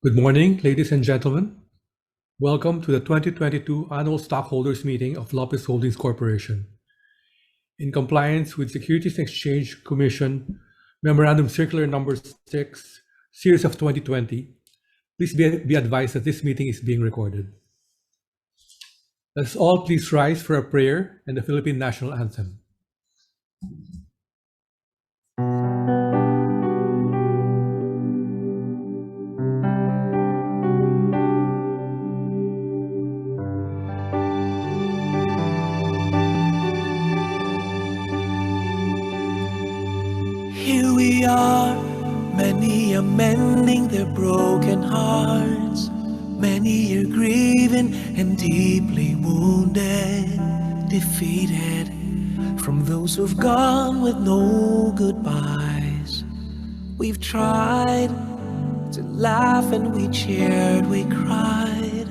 Good morning, ladies and gentlemen. Welcome to the 2022 Annual Stockholders Meeting of Lopez Holdings Corporation. In compliance with Securities and Exchange Commission Memorandum Circular Number 6, Series of 2020, please be advised that this meeting is being recorded. Let us all please rise for a prayer and the Philippine National Anthem. Here we are, many are mending their broken hearts. Many are grieving and deeply wounded, defeated from those who've gone with no goodbyes. We've tried to laugh and we cheered, we cried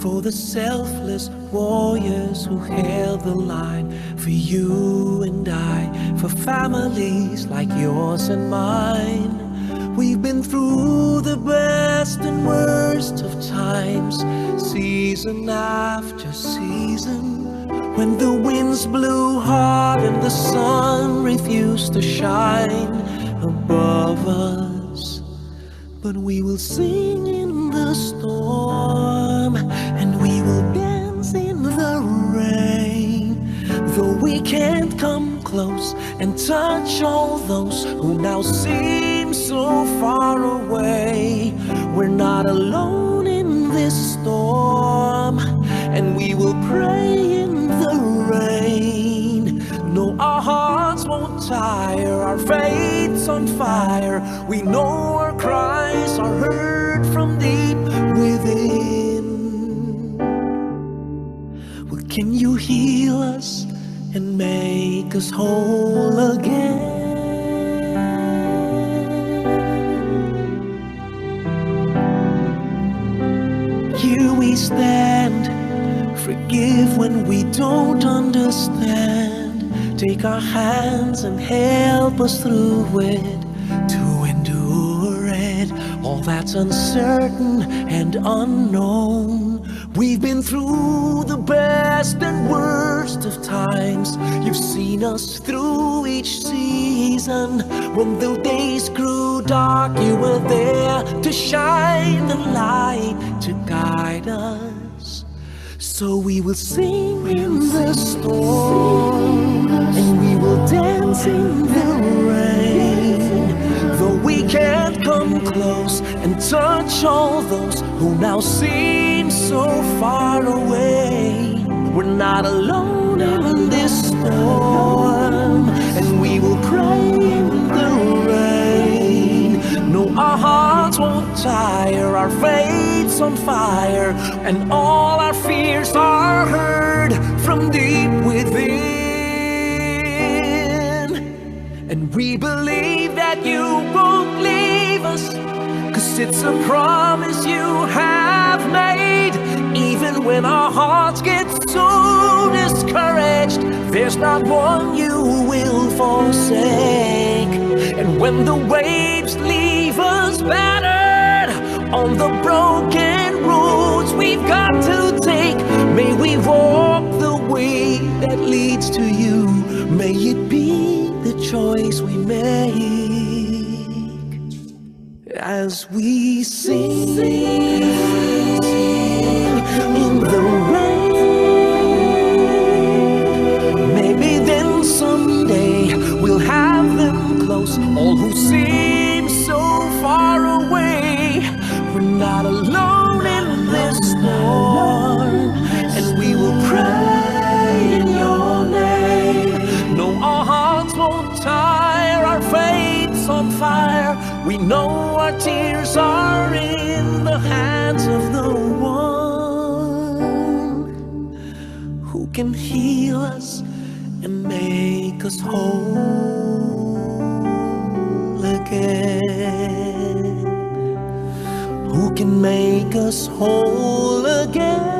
for the selfless warriors who held the line, for you and I, for families like yours and mine. We've been through the best and worst of times, season after season, when the winds blew hard and the sun refused to shine above us. But we will sing in the storm and we will dance in the rain, though we can't come close and touch all those who now seem so far away. We're not alone in this storm, and we will pray in the rain. No, our hearts won't tire, our faith's on fire. We know our cries are heard from deep within. Well, can you heal us and make us whole again? Here we stand, forgive when we don't understand. Take our hands and help us through it, to endure it, all that's uncertain and unknown. We've been through the best and worst of times. You've seen us through each season. When the days grew dark, you were there to shine the light, to guide us. So we will sing in the storm, and we will dance in the rain, though we can't come close and touch all those who now seem so far away. We're not alone in this storm, and we will pray in the rain. No, our hearts won't tire, our faith's on fire, and all our fears are heard from deep within. And we believe that you won't leave us, 'cause it's a promise you have made. Even when our hearts get so discouraged, there's not one you will forsake. And when the waves leave us battered on the broken roads we've got to take, may we walk the way that leads to you. May it be the choice we make as we sing in the rain. Maybe then someday we'll have them close, all who seem so far away. We're not alone in this storm, and we will pray in your name. No, our hearts won't tire, our faith's on fire. We know our tears are in the hands of the one who can heal us and make us whole again. Who can make us whole again?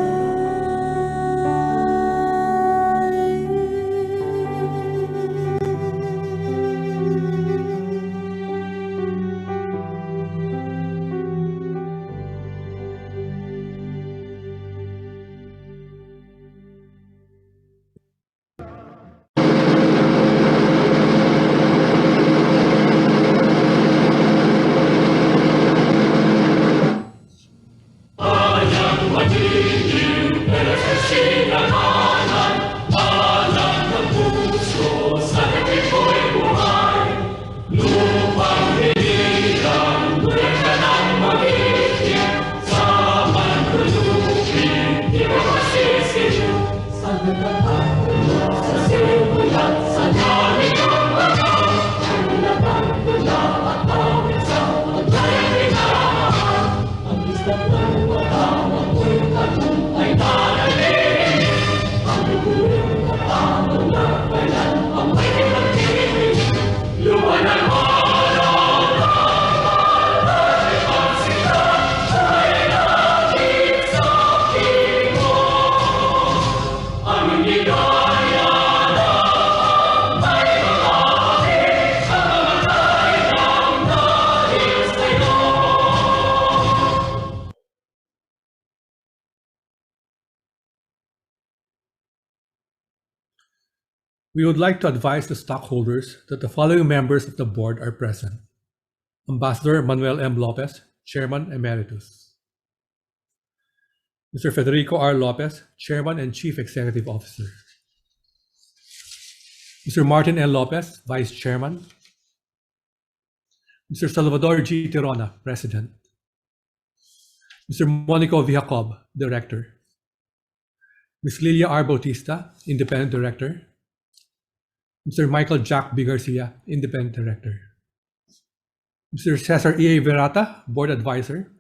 We would like to advise the stockholders that the following members of the board are present: Ambassador Manuel M. Lopez, Chairman Emeritus; Mr. Federico R. Lopez, Chairman and Chief Executive Officer; Mr. Martin L. Lopez, Vice Chairman; Mr. Salvador G. Tirona, President; Mr. Monico Vijacob, Director; Ms. Lilia R. Bautista, Independent Director; Mr. Michael Jack B. Garcia, Independent Director; Mr. Cesar E. A. Verata, Board Advisor;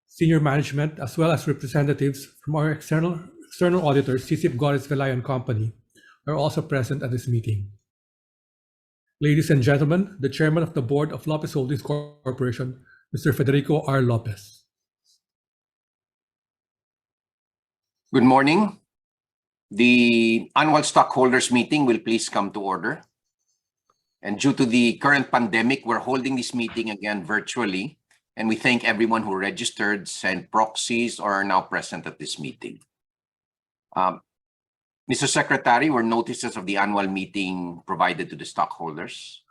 senior management, as well as representatives from our external auditors, CCIP Gores Velayo & Company, are also present at this meeting. Ladies and gentlemen, the Chairman of the Board of Lopez Holdings Corporation, Mr. Federico R. Lopez. Good morning. The annual stockholders meeting will please come to order. And due to the current pandemic, we're holding this meeting again virtually. And we thank everyone who registered, sent proxies, or are now present at this meeting. Mr. Secretary, were notices of the annual meeting provided to the stockholders?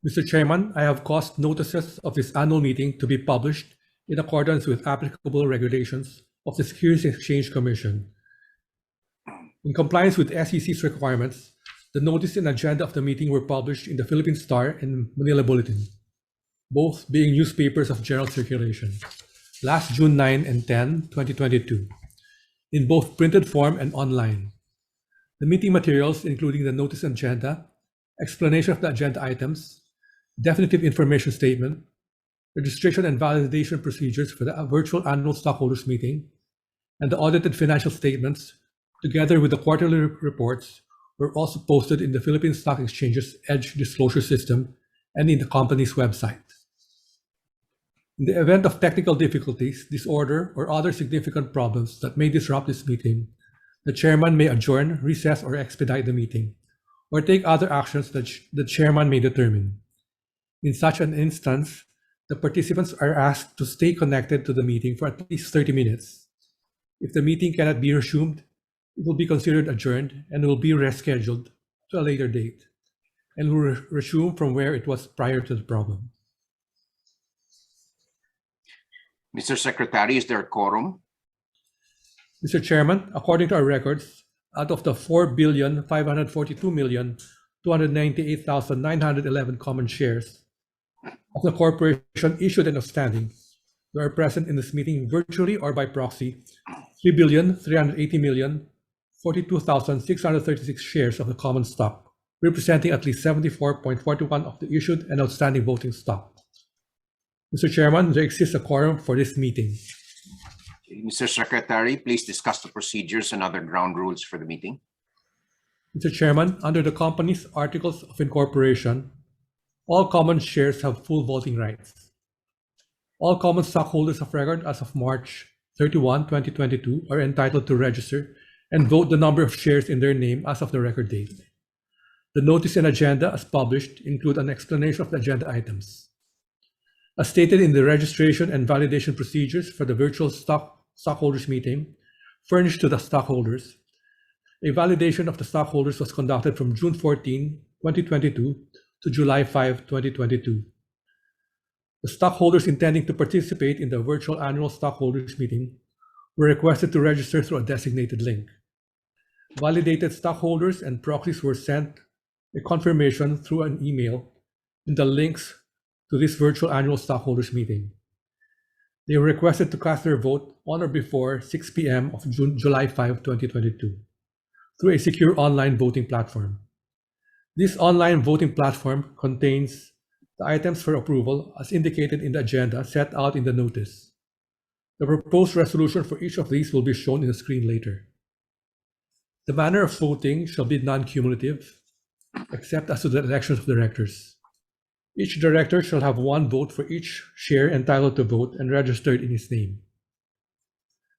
Mr. Chairman, I have caused notices of this annual meeting to be published in accordance with applicable regulations of the Securities and Exchange Commission. In compliance with SEC's requirements, the notice and agenda of the meeting were published in the Philippine Star and Manila Bulletin, both being newspapers of general circulation, last June 9 and 10, 2022, in both printed form and online. The meeting materials, including the notice and agenda, explanation of the agenda items, definitive information statement, registration and validation procedures for the virtual annual stockholders meeting, and the audited financial statements, together with the quarterly reports, were also posted in the Philippine Stock Exchange's EDGE disclosure system and in the company's website. In the event of technical difficulties, disorder, or other significant problems that may disrupt this meeting, the chairman may adjourn, recess, or expedite the meeting, or take other actions that the chairman may determine. In such an instance, the participants are asked to stay connected to the meeting for at least 30 minutes. If the meeting cannot be resumed, it will be considered adjourned and will be rescheduled to a later date, and will resume from where it was prior to the problem. Mr. Secretary, is there a quorum? Mr. Chairman, according to our records, out of the 4,542,298,911 common shares of the corporation issued and outstanding, there are present in this meeting virtually or by proxy 3,380,042,636 shares of the common stock, representing at least 74.41% of the issued and outstanding voting stock. Mr. Chairman, there exists a quorum for this meeting. Mr. Secretary, please discuss the procedures and other ground rules for the meeting. Mr. Chairman, under the company's articles of incorporation, all common shares have full voting rights. All common stockholders of record as of March 31, 2022 are entitled to register and vote the number of shares in their name as of the record date. The notice and agenda as published include an explanation of the agenda items. As stated in the registration and validation procedures for the virtual stockholders meeting furnished to the stockholders, a validation of the stockholders was conducted from June 14, 2022 to July 5, 2022. The stockholders intending to participate in the virtual annual stockholders meeting were requested to register through a designated link. Validated stockholders and proxies were sent a confirmation through an email in the links to this virtual annual stockholders meeting. They were requested to cast their vote on or before 6 p.m. of July 5, 2022, through a secure online voting platform. This online voting platform contains the items for approval as indicated in the agenda set out in the notice. The proposed resolution for each of these will be shown in the screen later. The manner of voting shall be non-cumulative, except as to the elections of directors. Each director shall have one vote for each share entitled to vote and registered in his name.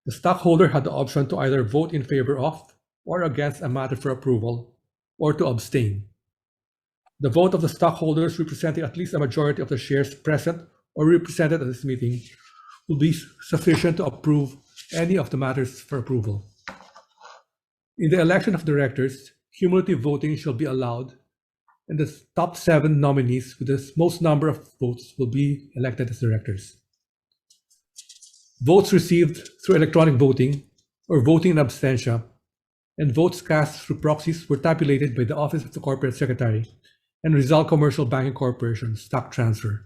The stockholder had the option to either vote in favor of or against a matter for approval, or to abstain. The vote of the stockholders representing at least a majority of the shares present or represented at this meeting will be sufficient to approve any of the matters for approval. In the election of directors, cumulative voting shall be allowed, and the top 7 nominees with the most number of votes will be elected as directors. Votes received through electronic voting or voting in absentia and votes cast through proxies were tabulated by the Office of the Corporate Secretary and Rizal Commercial Banking Corporation stock transfer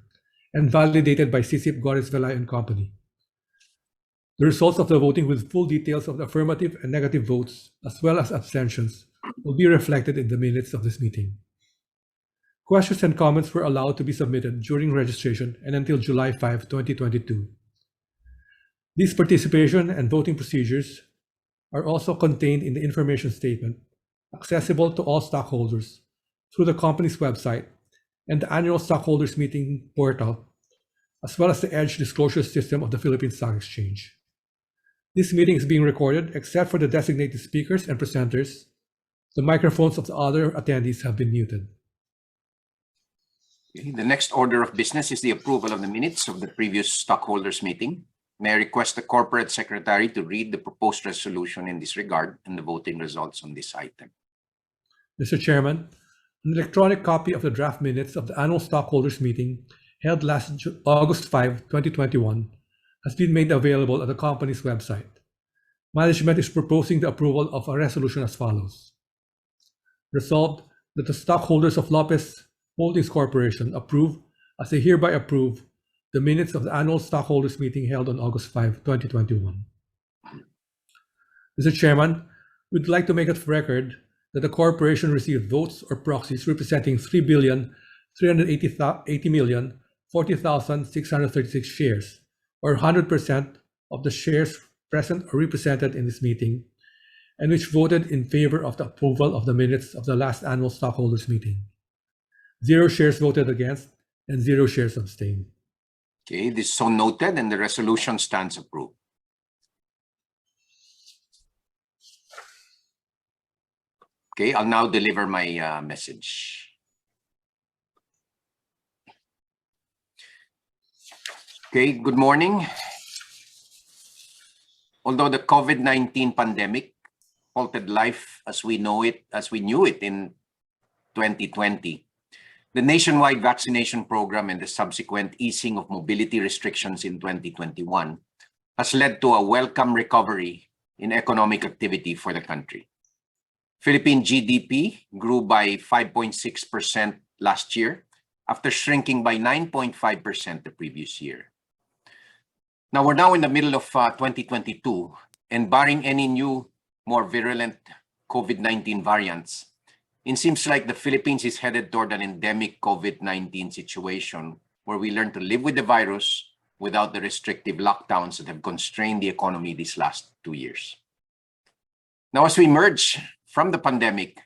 and validated by CCIP Gores Velay and Company. The results of the voting with full details of the affirmative and negative votes, as well as abstentions, will be reflected in the minutes of this meeting. Questions and comments were allowed to be submitted during registration and until July 5, 2022. These participation and voting procedures are also contained in the information statement, accessible to all stockholders through the company's website and the annual stockholders meeting portal, as well as the EDGE disclosure system of the Philippine Stock Exchange. This meeting is being recorded except for the designated speakers and presenters. The microphones of the other attendees have been muted. Okay, the next order of business is the approval of the minutes of the previous stockholders meeting. May I request the corporate secretary to read the proposed resolution in this regard and the voting results on this item. Mr. Chairman, an electronic copy of the draft minutes of the annual stockholders meeting held last August 5, 2021 has been made available at the company's website. Management is proposing the approval of a resolution as follows. Resolved that the stockholders of Lopez Holdings Corporation approve, as they hereby approve, the minutes of the annual stockholders meeting held on August 5, 2021. Mr. Chairman, we'd like to make it record that the corporation received votes or proxies representing 3,380,040,636 shares, or 100% of the shares present or represented in this meeting, and which voted in favor of the approval of the minutes of the last annual stockholders meeting. 0 shares voted against and 0 shares abstained. Okay, this is so noted and the resolution stands approved. Okay, I'll now deliver my message. Okay, good morning. Although the COVID-19 pandemic halted life as we knew it in 2020, the nationwide vaccination program and the subsequent easing of mobility restrictions in 2021 has led to a welcome recovery in economic activity for the country. Philippine GDP grew by 5.6% last year after shrinking by 9.5% the previous year. Now we're in the middle of 2022, and barring any new, more virulent COVID-19 variants, it seems like the Philippines is headed toward an endemic COVID-19 situation where we learn to live with the virus without the restrictive lockdowns that have constrained the economy these last 2 years. Now, as we emerge from the pandemic,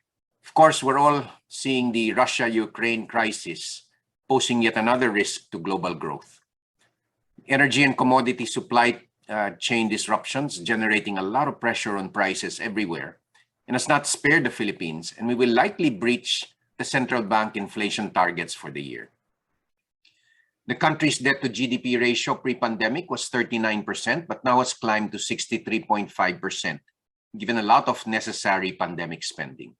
of course, we're all seeing the Russia-Ukraine crisis posing yet another risk to global growth. Energy and commodity supply chain disruptions generating a lot of pressure on prices everywhere, and has not spared the Philippines, and we will likely breach the central bank inflation targets for the year. The country's debt to GDP ratio pre-pandemic was 39%, but now has climbed to 63.5%, given a lot of necessary pandemic spending.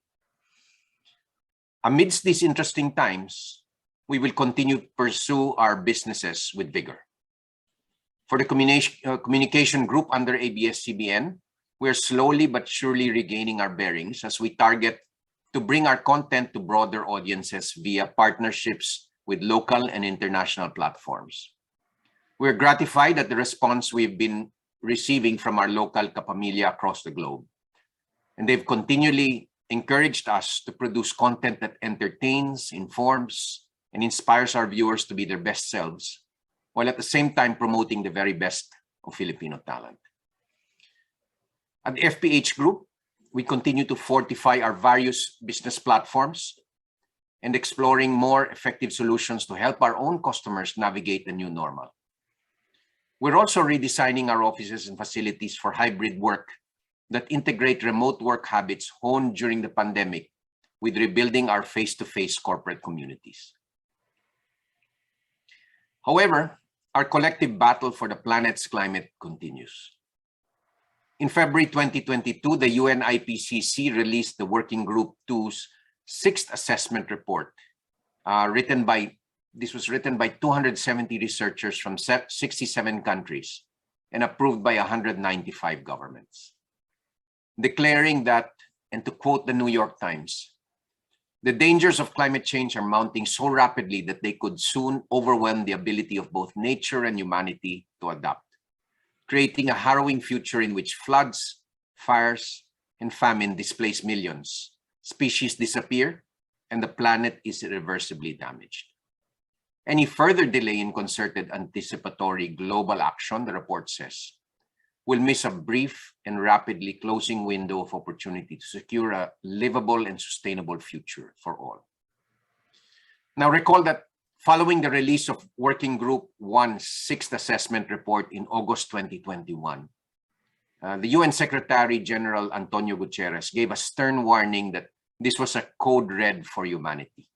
Amidst these interesting times, we will continue to pursue our businesses with vigor. For the communication group under ABS-CBN, we are slowly but surely regaining our bearings as we target to bring our content to broader audiences via partnerships with local and international platforms. We're gratified at the response we've been receiving from our local kapamilya across the globe. And they've continually encouraged us to produce content that entertains, informs, and inspires our viewers to be their best selves, while at the same time promoting the very best of Filipino talent. At the FPH Group, we continue to fortify our various business platforms and exploring more effective solutions to help our own customers navigate the new normal. We're also redesigning our offices and facilities for hybrid work that integrate remote work habits honed during the pandemic with rebuilding our face-to-face corporate communities. However, our collective battle for the planet's climate continues. In February 2022, the UN IPCC released the Working Group 2's sixth assessment report, written by 270 researchers from 67 countries and approved by 195 governments, declaring that, and to quote the New York Times, "The dangers of climate change are mounting so rapidly that they could soon overwhelm the ability of both nature and humanity to adapt, creating a harrowing future in which floods, fires, and famine displace millions, species disappear, and the planet is irreversibly damaged. Any further delay in concerted anticipatory global action," the report says, "will miss a brief and rapidly closing window of opportunity to secure a livable and sustainable future for all." Now recall that following the release of Working Group 1's sixth assessment report in August 2021, the UN Secretary General Antonio Guterres gave a stern warning that this was a code red for humanity.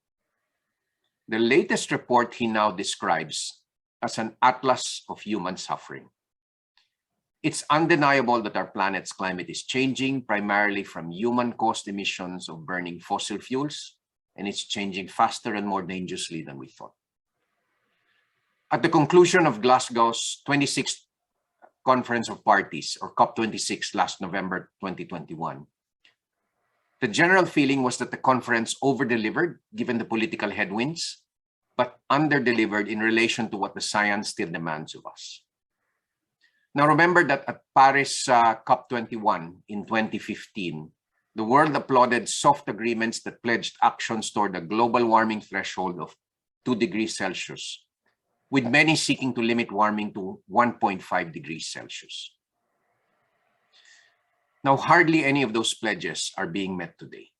The latest report he now describes as an atlas of human suffering. It's undeniable that our planet's climate is changing primarily from human-caused emissions of burning fossil fuels, and it's changing faster and more dangerously than we thought. At the conclusion of Glasgow's 26th Conference of Parties, or COP26, last November 2021, the general feeling was that the conference over-delivered given the political headwinds, but under-delivered in relation to what the science still demands of us. Now remember that at Paris COP21 in 2015, the world applauded soft agreements that pledged actions toward a global warming threshold of 2 degrees Celsius, with many seeking to limit warming to 1.5 degrees Celsius. Now, hardly any of those pledges are being met today,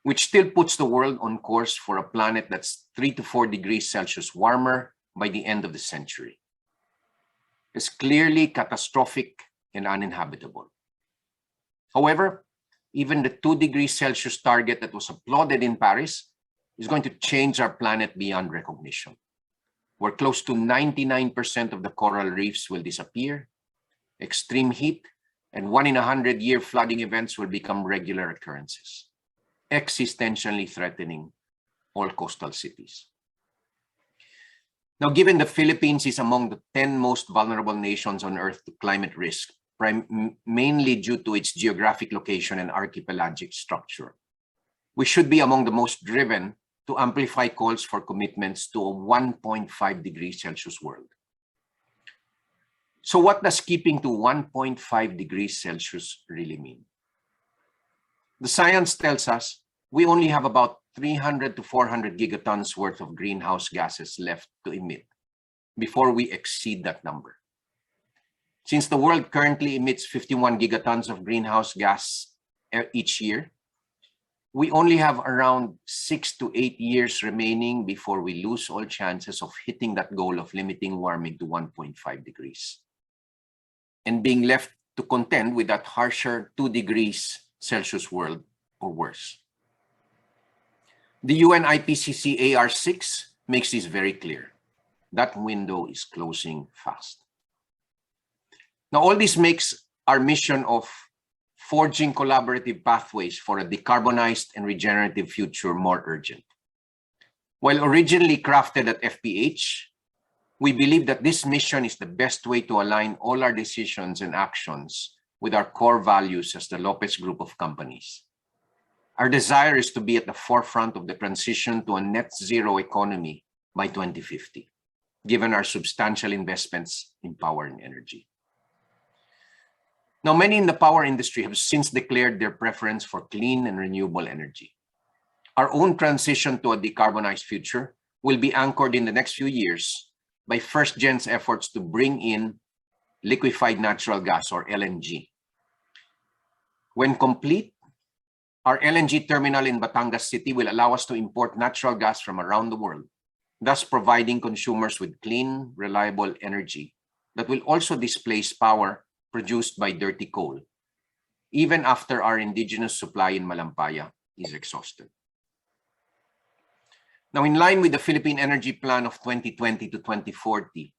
which still puts the world on course for a planet that's 3 to 4 degrees Celsius warmer by the end of the century. It's clearly catastrophic and uninhabitable. However, even the 2 degrees Celsius target that was applauded in Paris is going to change our planet beyond recognition, where close to 99% of the coral reefs will disappear, extreme heat and 1 in 100-year flooding events will become regular occurrences, existentially threatening all coastal cities. Now, given the Philippines is among the 10 most vulnerable nations on Earth to climate risk, mainly due to its geographic location and archipelagic structure, we should be among the most driven to amplify calls for commitments to a 1.5 degrees Celsius world. So what does keeping to 1.5 degrees Celsius really mean? The science tells us we only have about 300 to 400 gigatons worth of greenhouse gases left to emit before we exceed that number. Since the world currently emits 51 gigatons of greenhouse gas each year, we only have around 6 to 8 years remaining before we lose all chances of hitting that goal of limiting warming to 1.5 degrees and being left to contend with that harsher 2 degrees Celsius world or worse. The UN IPCC AR6 makes this very clear. That window is closing fast. Now, all this makes our mission of forging collaborative pathways for a decarbonized and regenerative future more urgent. While originally crafted at FPH, we believe that this mission is the best way to align all our decisions and actions with our core values as the Lopez Group of companies. Our desire is to be at the forefront of the transition to a net zero economy by 2050, given our substantial investments in power and energy. Now, many in the power industry have since declared their preference for clean and renewable energy. Our own transition to a decarbonized future will be anchored in the next few years by FirstGen's efforts to bring in liquefied natural gas, or LNG. When complete, our LNG terminal in Batangas City will allow us to import natural gas from around the world, thus providing consumers with clean, reliable energy that will also displace power produced by dirty coal, even after our indigenous supply in Malampaya is exhausted. Now, in line with the Philippine Energy Plan of 2020 to 2040,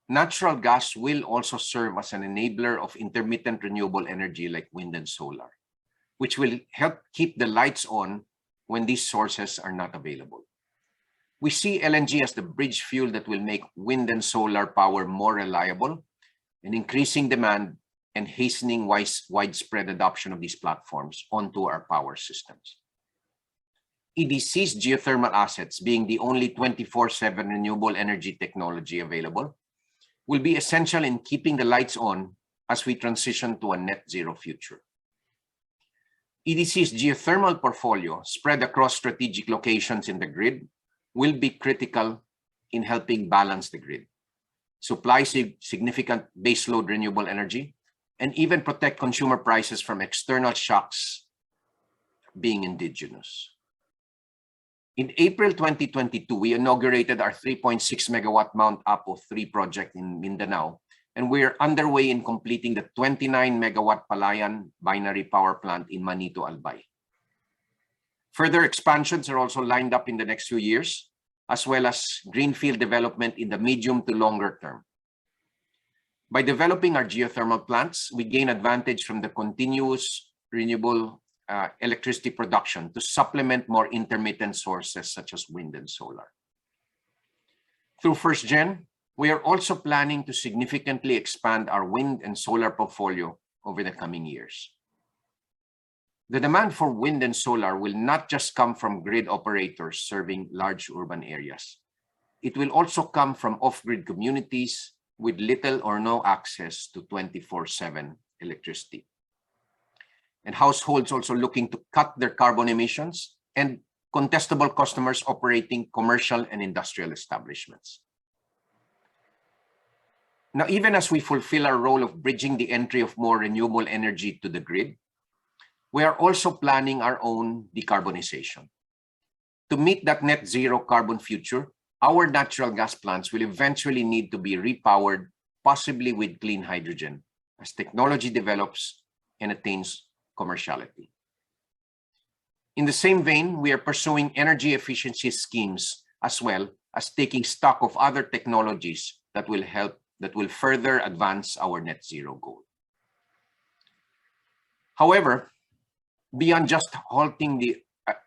natural gas will also serve as an enabler of intermittent renewable energy like wind and solar, which will help keep the lights on when these sources are not available. We see LNG as the bridge fuel that will make wind and solar power more reliable and increasing demand and hastening widespread adoption of these platforms onto our power systems. EDC's geothermal assets, being the only 24/7 renewable energy technology available, will be essential in keeping the lights on as we transition to a net zero future. EDC's geothermal portfolio, spread across strategic locations in the grid, will be critical in helping balance the grid, supply significant baseload renewable energy, and even protect consumer prices from external shocks being indigenous. In April 2022, we inaugurated our 3.6 megawatt Mount Apo 3 project in Mindanao, and we are underway in completing the 29 megawatt Palayan binary power plant in Manito, Albay. Further expansions are also lined up in the next few years, as well as greenfield development in the medium to longer term. By developing our geothermal plants, we gain advantage from the continuous renewable electricity production to supplement more intermittent sources such as wind and solar. Through First Gen, we are also planning to significantly expand our wind and solar portfolio over the coming years. The demand for wind and solar will not just come from grid operators serving large urban areas. It will also come from off-grid communities with little or no access to 24/7 electricity, and households also looking to cut their carbon emissions, and contestable customers operating commercial and industrial establishments. Now, even as we fulfill our role of bridging the entry of more renewable energy to the grid, we are also planning our own decarbonization. To meet that net zero carbon future, our natural gas plants will eventually need to be repowered, possibly with clean hydrogen, as technology develops and attains commerciality. In the same vein, we are pursuing energy efficiency schemes as well as taking stock of other technologies that will further advance our net zero goal. However, beyond just halting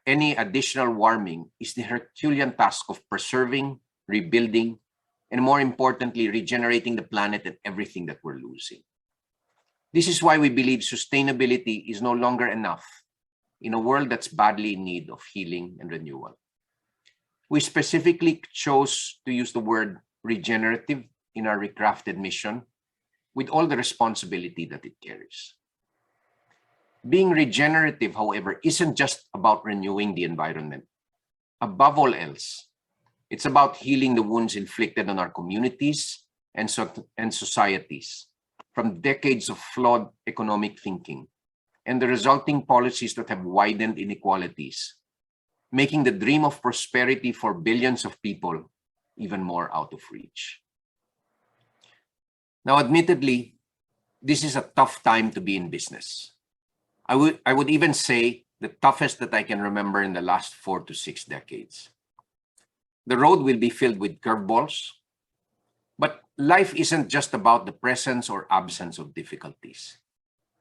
any additional warming is the Herculean task of preserving, rebuilding, and more importantly, regenerating the planet and everything that we're losing. This is why we believe sustainability is no longer enough in a world that's badly in need of healing and renewal. We specifically chose to use the word regenerative in our recrafted mission with all the responsibility that it carries. Being regenerative, however, isn't just about renewing the environment. Above all else, it's about healing the wounds inflicted on our communities and societies from decades of flawed economic thinking and the resulting policies that have widened inequalities, making the dream of prosperity for billions of people even more out of reach. Now, admittedly, this is a tough time to be in business. I would even say the toughest that I can remember in the last 4 to 6 decades. The road will be filled with curveballs, but life isn't just about the presence or absence of difficulties.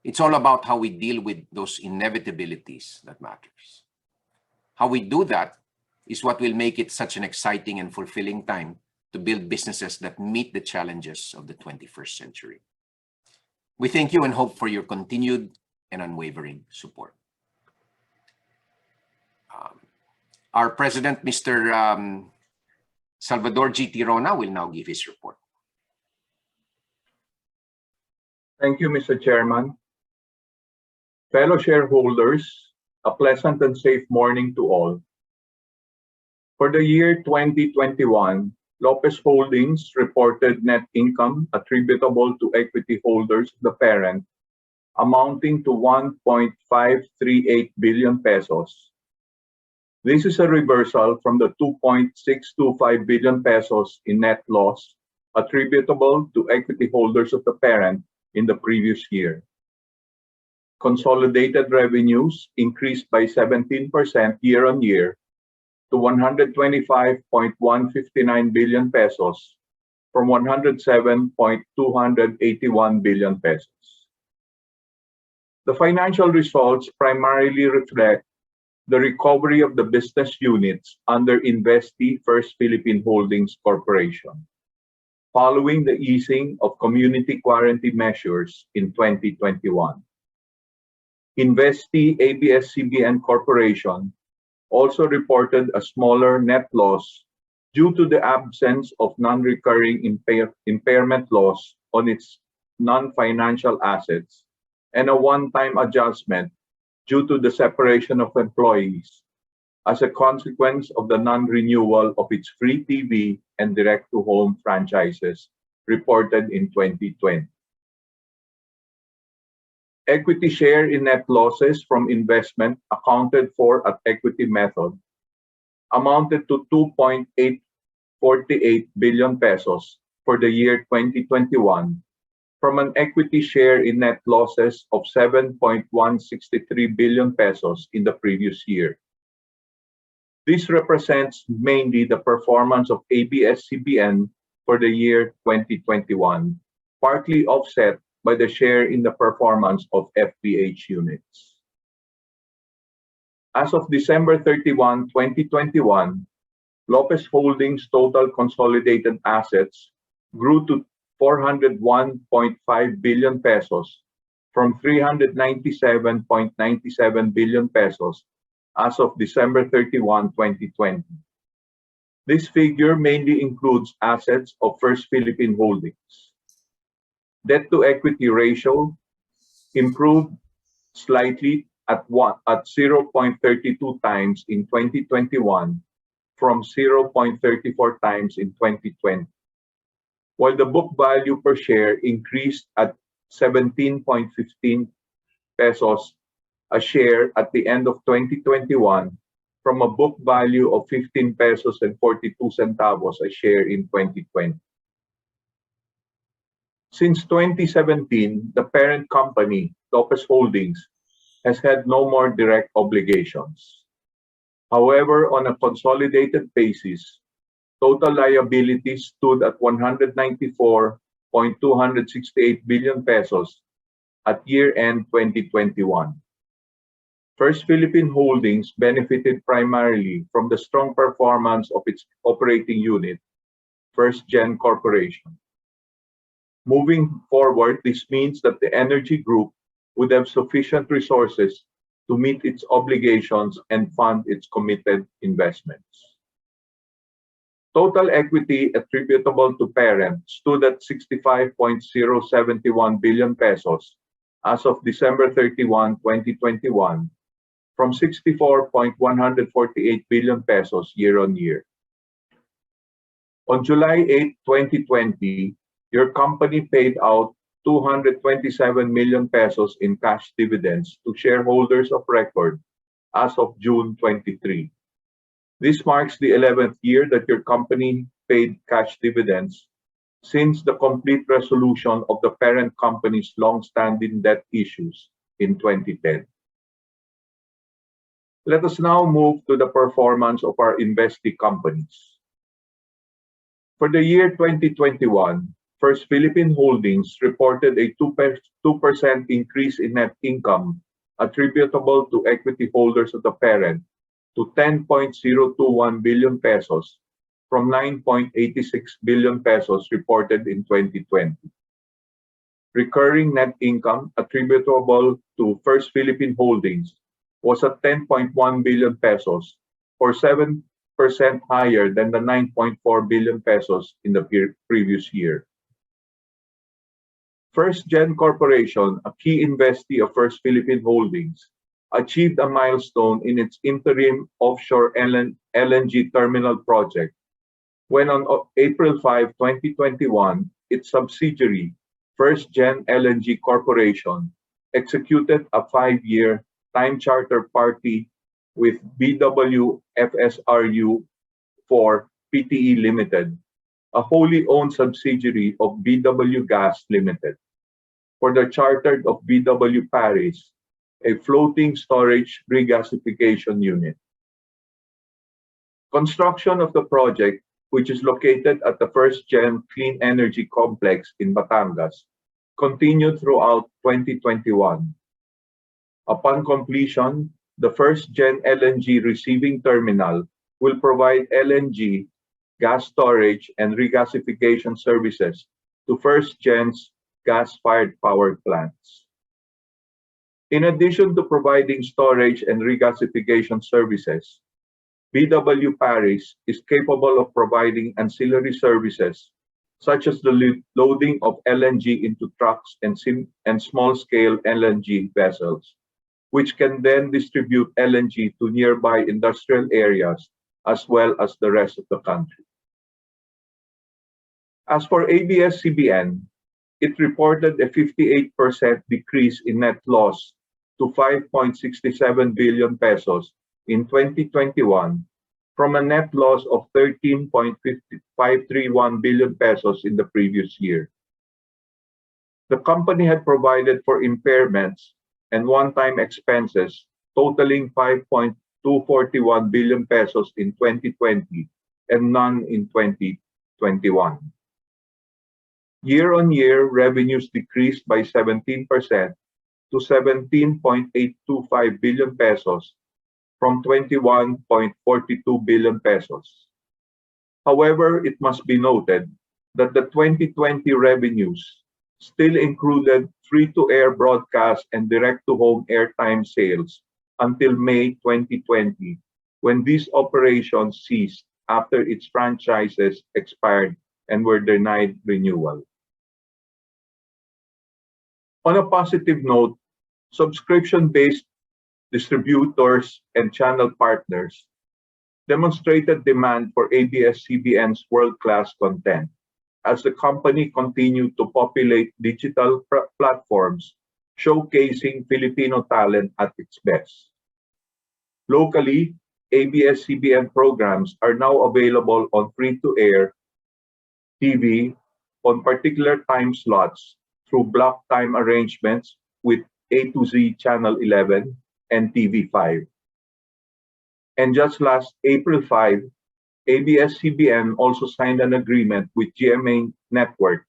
It's all about how we deal with those inevitabilities that matters. How we do that is what will make it such an exciting and fulfilling time to build businesses that meet the challenges of the 21st century. We thank you and hope for your continued and unwavering support. Our president, Mr. Salvador G. Tirona, will now give his report. Thank you, Mr. Chairman. Fellow shareholders, a pleasant and safe morning to all. For the year 2021, Lopez Holdings reported net income attributable to equity holders of the parent amounting to 1.538 billion pesos. This is a reversal from the 2.625 billion pesos in net loss attributable to equity holders of the parent in the previous year. Consolidated revenues increased by 17% year-on-year to 125.159 billion pesos, from 107.281 billion pesos. The financial results primarily reflect the recovery of the business units under Investee First Philippine Holdings Corporation, following the easing of community quarantine measures in 2021. Investee ABS-CBN Corporation also reported a smaller net loss due to the absence of non-recurring impairment loss on its non-financial assets and a one-time adjustment due to the separation of employees as a consequence of the non-renewal of its free TV and direct-to-home franchises reported in 2020. Equity share in net losses from investment accounted for at equity method amounted to 2.848 billion pesos for the year 2021 from an equity share in net losses of 7.163 billion pesos in the previous year. This represents mainly the performance of ABS-CBN for the year 2021, partly offset by the share in the performance of FPH units. As of December 31, 2021, Lopez Holdings' total consolidated assets grew to 401.5 billion pesos from 397.97 billion pesos as of December 31, 2020. This figure mainly includes assets of First Philippine Holdings. Debt-to-equity ratio improved slightly at 0.32 times in 2021 from 0.34 times in 2020, while the book value per share increased at 17.15 pesos a share at the end of 2021 from a book value of 15 pesos and 42 centavos a share in 2020. Since 2017, the parent company, Lopez Holdings, has had no more direct obligations. However, on a consolidated basis, total liabilities stood at 194.268 billion pesos at year-end 2021. First Philippine Holdings benefited primarily from the strong performance of its operating unit, First Gen Corporation. Moving forward, this means that the energy group would have sufficient resources to meet its obligations and fund its committed investments. Total equity attributable to parent stood at 65.071 billion pesos as of December 31, 2021, from 64.148 billion pesos year-on-year. On July 8, 2020, your company paid out 227 million pesos in cash dividends to shareholders of record as of June 23. This marks the 11th year that your company paid cash dividends since the complete resolution of the parent company's long-standing debt issues in 2010. Let us now move to the performance of our investee companies. For the year 2021, First Philippine Holdings reported a 2% increase in net income attributable to equity holders of the parent to 10.021 billion pesos from 9.86 billion pesos reported in 2020. Recurring net income attributable to First Philippine Holdings was at 10.1 billion pesos, or 7% higher than the 9.4 billion pesos in the previous year. First Gen Corporation, a key investee of First Philippine Holdings, achieved a milestone in its interim offshore LNG terminal project when on April 5, 2021, its subsidiary, First Gen LNG Corporation, executed a 5-year time charter party with BW FSRU for PTE Limited, a wholly owned subsidiary of BW Gas Limited, for the charter of BW Paris, a floating storage regasification unit. Construction of the project, which is located at the first-gen clean energy complex in Batangas, continued throughout 2021. Upon completion, the first-gen LNG receiving terminal will provide LNG, gas storage, and regasification services to first-gen's gas-fired power plants. In addition to providing storage and regasification services, BW Paris is capable of providing ancillary services such as the loading of LNG into trucks and small-scale LNG vessels, which can then distribute LNG to nearby industrial areas as well as the rest of the country. As for ABS-CBN, it reported a 58% decrease in net loss to 5.67 billion pesos in 2021 from a net loss of 13.531 billion pesos in the previous year. The company had provided for impairments and one-time expenses totaling 5.241 billion pesos in 2020 and none in 2021. Year-on-year, revenues decreased by 17% to 17.825 billion pesos from 21.42 billion pesos. However, it must be noted that the 2020 revenues still included free-to-air broadcast and direct-to-home airtime sales until May 2020, when these operations ceased after its franchises expired and were denied renewal. On a positive note, subscription-based distributors and channel partners demonstrated demand for ABS-CBN's world-class content as the company continued to populate digital platforms showcasing Filipino talent at its best. Locally, ABS-CBN programs are now available on free-to-air TV on particular time slots through block time arrangements with A to Z Channel 11 and TV5. And just last April 5, ABS-CBN also signed an agreement with GMA Network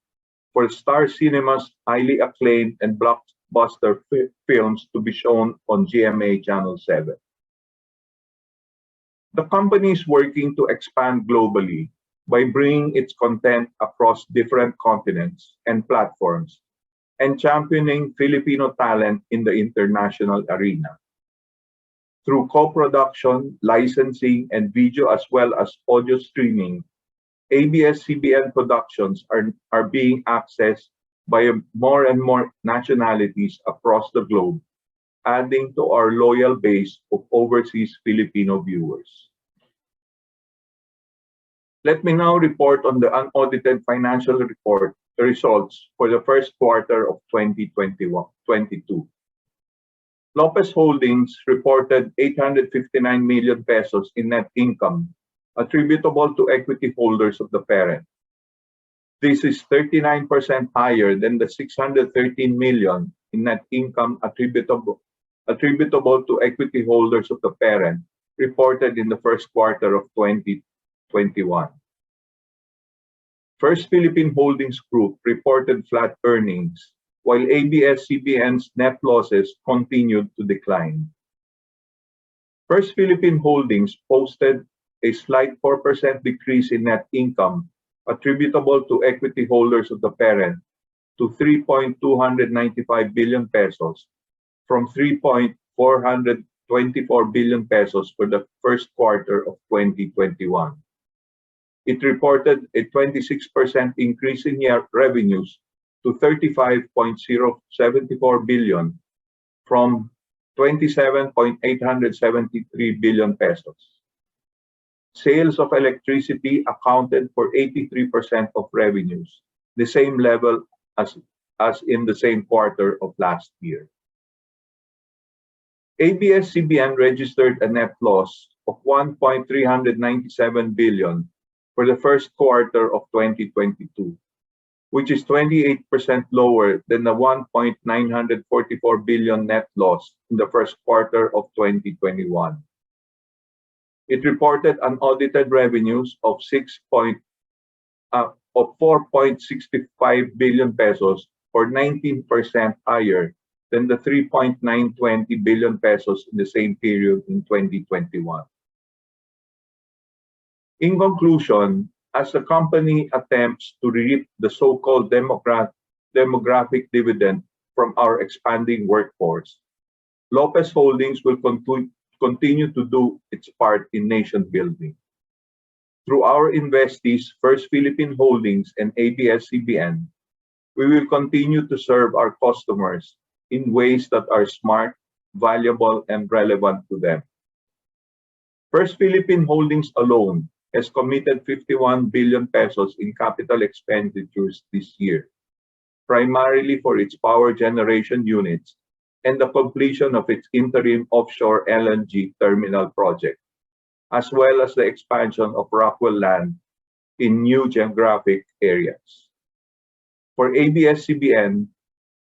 for Star Cinema's highly acclaimed and blockbuster films to be shown on GMA Channel 7. The company is working to expand globally by bringing its content across different continents and platforms and championing Filipino talent in the international arena. Through co-production, licensing, and video as well as audio streaming, ABS-CBN productions are being accessed by more and more nationalities across the globe, adding to our loyal base of overseas Filipino viewers. Let me now report on the unaudited financial report, the results for the first quarter of 2022. Lopez Holdings reported 859 million pesos in net income attributable to equity holders of the parent. This is 39% higher than the 613 million in net income attributable to equity holders of the parent reported in the first quarter of 2021. First Philippine Holdings Group reported flat earnings, while ABS-CBN's net losses continued to decline. First Philippine Holdings posted a slight 4% decrease in net income attributable to equity holders of the parent to 3.295 billion pesos from 3.424 billion pesos for the first quarter of 2021. It reported a 26% increase in revenues to 35.074 billion from 27.873 billion pesos. Sales of electricity accounted for 83% of revenues, the same level as in the same quarter of last year. ABS-CBN registered a net loss of 1.397 billion for the first quarter of 2022, which is 28% lower than the 1.944 billion net loss in the first quarter of 2021. It reported unaudited revenues of 4.65 billion pesos, or 19% higher than the 3.920 billion pesos in the same period in 2021. In conclusion, as the company attempts to reap the so-called demographic dividend from our expanding workforce, Lopez Holdings will continue to do its part in nation building. Through our investees, First Philippine Holdings and ABS-CBN, we will continue to serve our customers in ways that are smart, valuable, and relevant to them. First Philippine Holdings alone has committed 51 billion pesos in capital expenditures this year, primarily for its power generation units and the completion of its interim offshore LNG terminal project, as well as the expansion of Rockwell land in new geographic areas. For ABS-CBN,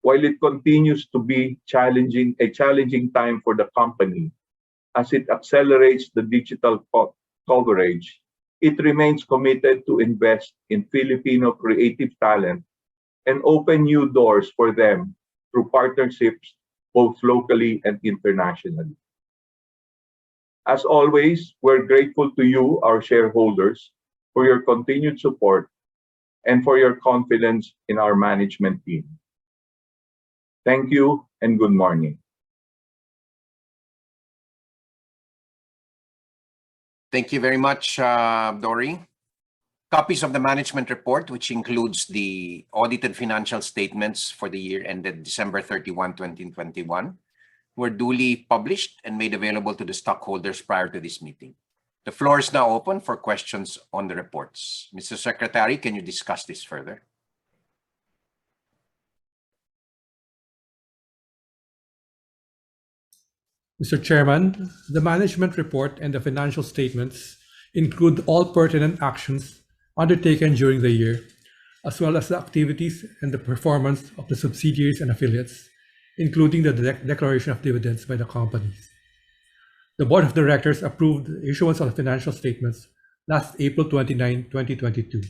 while it continues to be a challenging time for the company as it accelerates the digital coverage, it remains committed to invest in Filipino creative talent and open new doors for them through partnerships both locally and internationally. As always, we're grateful to you, our shareholders, for your continued support and for your confidence in our management team. Thank you and good morning. Thank you very much, Dory. Copies of the management report, which includes the audited financial statements for the year ended December 31, 2021, were duly published and made available to the stockholders prior to this meeting. The floor is now open for questions on the reports. Mr. Secretary, can you discuss this further? Mr. Chairman, the management report and the financial statements include all pertinent actions undertaken during the year, as well as the activities and the performance of the subsidiaries and affiliates, including the declaration of dividends by the companies. The Board of Directors approved the issuance of the financial statements last April 29, 2022.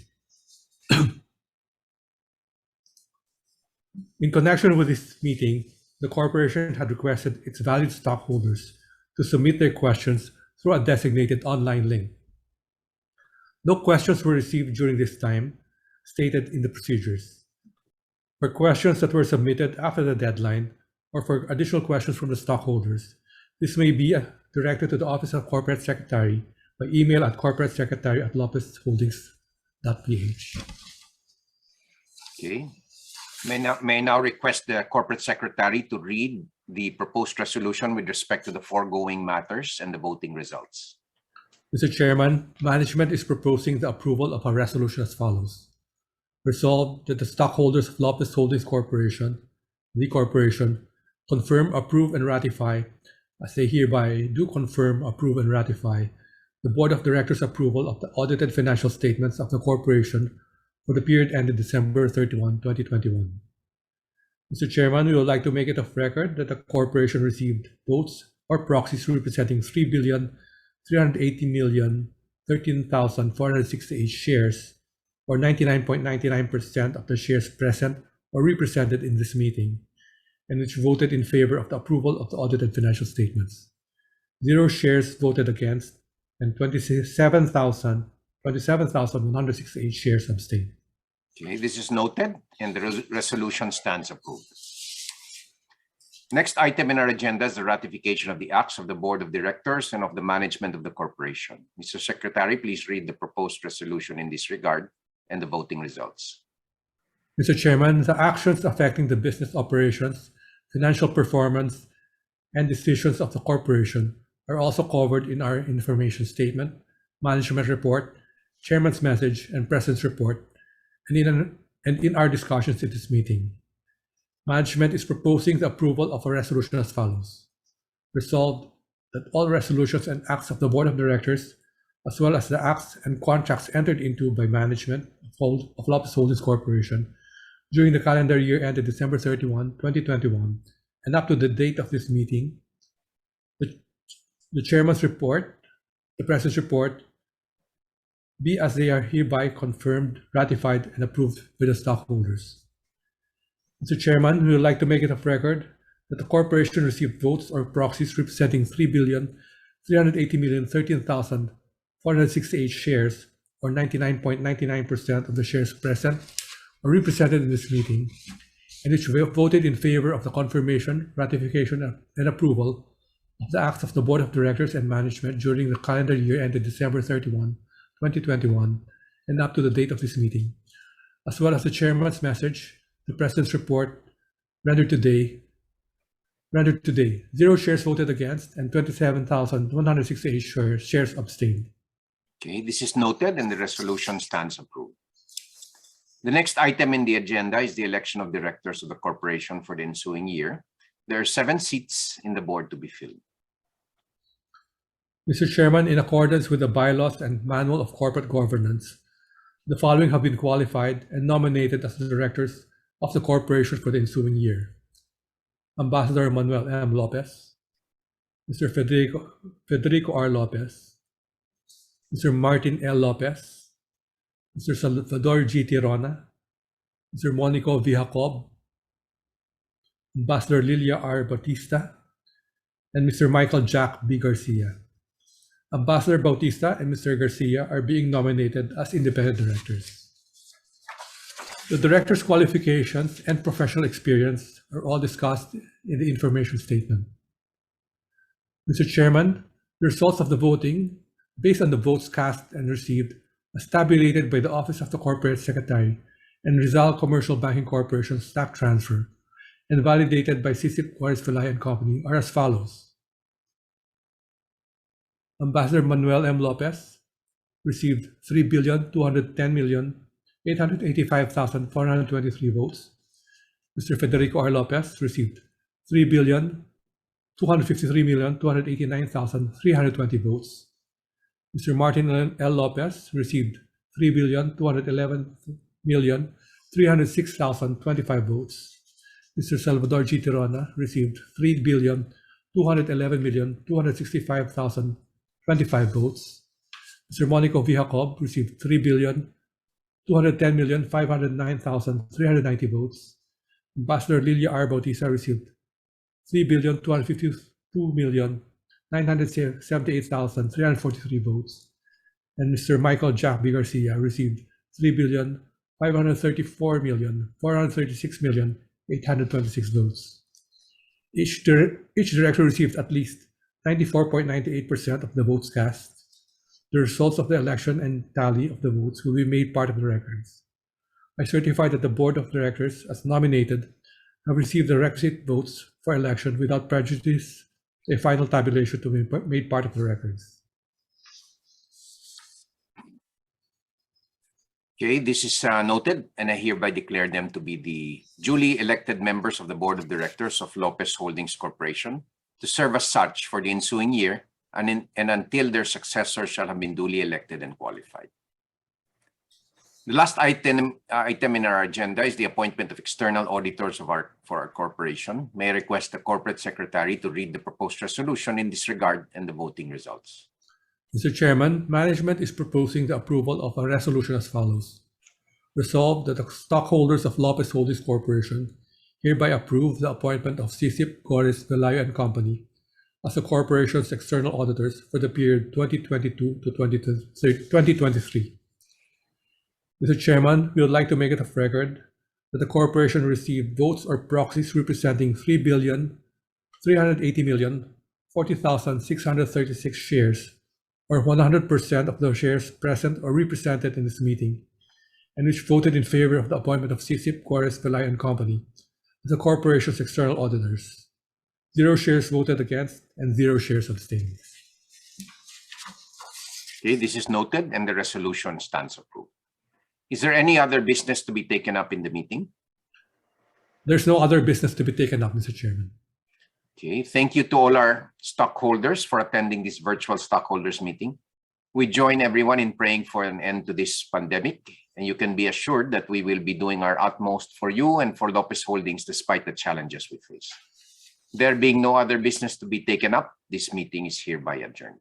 In connection with this meeting, the corporation had requested its valued stockholders to submit their questions through a designated online link. No questions were received during this time, stated in the procedures. For questions that were submitted after the deadline, or for additional questions from the stockholders, this may be directed to the Office of Corporate Secretary by email at corporatesecretary@lopezholdings.ph. Okay. May I now request the Corporate Secretary to read the proposed resolution with respect to the foregoing matters and the voting results. Mr. Chairman, management is proposing the approval of a resolution as follows. Resolved that the stockholders of Lopez Holdings Corporation, the corporation, confirm, approve, and ratify, as they hereby do confirm, approve, and ratify, the Board of Directors' approval of the audited financial statements of the corporation for the period ended December 31, 2021. Mr. Chairman, we would like to make it of record that the corporation received votes or proxies representing 3,380,013,468 shares, or 99.99% of the shares present or represented in this meeting, and which voted in favor of the approval of the audited financial statements. 0 shares voted against, and 27,168 shares abstained. Okay, this is noted, and the resolution stands approved. Next item in our agenda is the ratification of the acts of the Board of Directors and of the management of the corporation. Mr. Secretary, please read the proposed resolution in this regard and the voting results. Mr. Chairman, the actions affecting the business operations, financial performance, and decisions of the corporation are also covered in our information statement, management report, chairman's message, and president's report, and in our discussions at this meeting. Management is proposing the approval of a resolution as follows. Resolved that all resolutions and acts of the Board of Directors, as well as the acts and contracts entered into by management of Lopez Holdings Corporation during the calendar year ended December 31, 2021, and up to the date of this meeting, the chairman's report, the President's report be as they are hereby confirmed, ratified, and approved by the stockholders. Mr. Chairman, we would like to make it of record that the corporation received votes or proxies representing 3,380,013,468 shares, or 99.99% of the shares present or represented in this meeting, and which voted in favor of the confirmation, ratification, and approval of the acts of the Board of Directors and Management during the calendar year ended December 31, 2021, and up to the date of this meeting, as well as the Chairman's message, the President's report rendered today. 0 shares voted against and 27,168 shares abstained. Okay, this is noted and the resolution stands approved. The next item in the agenda is the election of directors of the corporation for the ensuing year. There are 7 seats in the board to be filled. Mr. Chairman, in accordance with the bylaws and manual of corporate governance, the following have been qualified and nominated as the directors of the corporation for the ensuing year: Ambassador Manuel M. Lopez, Mr. Federico R. Lopez, Mr. Martin L. Lopez, Mr. Salvador G. Tirona, Mr. Monico V. Jacob, Ambassador Lilia R. Bautista, and Mr. Michael Jack B. Garcia. Ambassador Bautista and Mr. Garcia are being nominated as independent directors. The directors' qualifications and professional experience are all discussed in the information statement. Mr. Chairman, the results of the voting, based on the votes cast and received, as tabulated by the Office of the Corporate Secretary and Rizal Commercial Banking Corporation Staff Transfer, and validated by CICIP Juarez Velay & Company, are as follows. Ambassador Manuel M. Lopez received 3,210,885,423 votes. Mr. Federico R. Lopez received 3,253,289,320 votes. Mr. Martin L. Lopez received 3,211,306,025 votes. Mr. Salvador G. Tirona received 3,211,265,025 votes. Mr. Monico V. Jacob received 3,210,509,390 votes. Ambassador Lilia R. Bautista received 3,252,978,343 votes. And Mr. Michael Jack B. Garcia received 3,534,436,826 votes. Each director received at least 94.98% of the votes cast. The results of the election and tally of the votes will be made part of the records. I certify that the Board of Directors, as nominated, have received the requisite votes for election without prejudice to a final tabulation to be made part of the records. Okay, this is noted, and I hereby declare them to be the duly elected members of the Board of Directors of Lopez Holdings Corporation to serve as such for the ensuing year and until their successors shall have been duly elected and qualified. The last item in our agenda is the appointment of external auditors for our corporation. May I request the Corporate Secretary to read the proposed resolution in this regard and the voting results. Mr. Chairman, management is proposing the approval of a resolution as follows. Resolved that the stockholders of Lopez Holdings Corporation hereby approve the appointment of CICIP Juarez Velay & Company as the corporation's external auditors for the period 2022 to 2023. Mr. Chairman, we would like to make it of record that the corporation received votes or proxies representing 3,380,040,636 shares, or 100% of the shares present or represented in this meeting, and which voted in favor of the appointment of CICIP Juarez Velay & Company as the corporation's external auditors. 0 shares voted against and 0 shares abstained. Okay, this is noted and the resolution stands approved. Is there any other business to be taken up in the meeting? There's no other business to be taken up, Mr. Chairman. Okay, thank you to all our stockholders for attending this virtual stockholders meeting. We join everyone in praying for an end to this pandemic, and you can be assured that we will be doing our utmost for you and for Lopez Holdings despite the challenges we face. There being no other business to be taken up, this meeting is hereby adjourned.